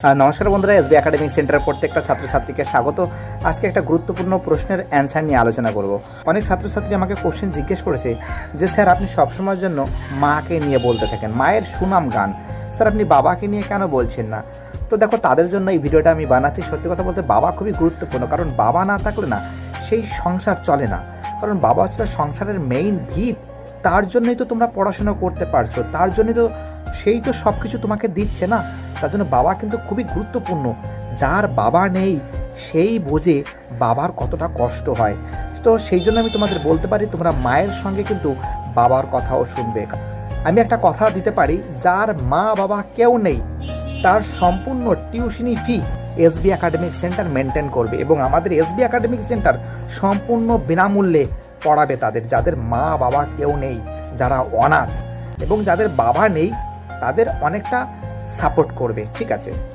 নমস্কার বন্ধুরা, SB academic সেন্টারের প্রত্যেকটা ছাত্রছাত্রীকে স্বাগত। আজকে একটা গুরুত্বপূর্ণ প্রশ্নের অ্যান্সার নিয়ে আলোচনা করব। অনেক ছাত্রছাত্রী আমাকে কোশ্চেন জিজ্ঞেস করেছে যে স্যার আপনি সবসময়ের জন্য মাকে নিয়ে বলতে থাকেন, মায়ের সুনাম গান, স্যার আপনি বাবাকে নিয়ে কেন বলছেন না? তো দেখো, তাদের জন্য এই ভিডিওটা আমি বানাচ্ছি। সত্যি কথা বলতে বাবা খুবই গুরুত্বপূর্ণ, কারণ বাবা না থাকলে না সেই সংসার চলে না। কারণ বাবা হচ্ছে সংসারের মেইন ভিত। তার জন্যই তো তোমরা পড়াশোনা করতে পারছো, তার জন্যই তো সেই তো সব কিছু তোমাকে দিচ্ছে না। তার জন্য বাবা কিন্তু খুবই গুরুত্বপূর্ণ। যার বাবা নেই সেই বোঝে বাবার কতটা কষ্ট হয়। তো সেই জন্য আমি তোমাদের বলতে পারি, তোমরা মায়ের সঙ্গে কিন্তু বাবার কথাও শুনবে। আমি একটা কথা দিতে পারি, যার মা বাবা কেউ নেই তার সম্পূর্ণ টিউশনি ফি এসবি একাডেমিক সেন্টার মেনটেন করবে, এবং আমাদের এসবি একাডেমিক সেন্টার সম্পূর্ণ বিনামূল্যে পড়াবে তাদের যাদের মা বাবা কেউ নেই, যারা অনাথ, এবং যাদের বাবা নেই তাদের অনেকটা সাপোর্ট করবে। ঠিক আছে।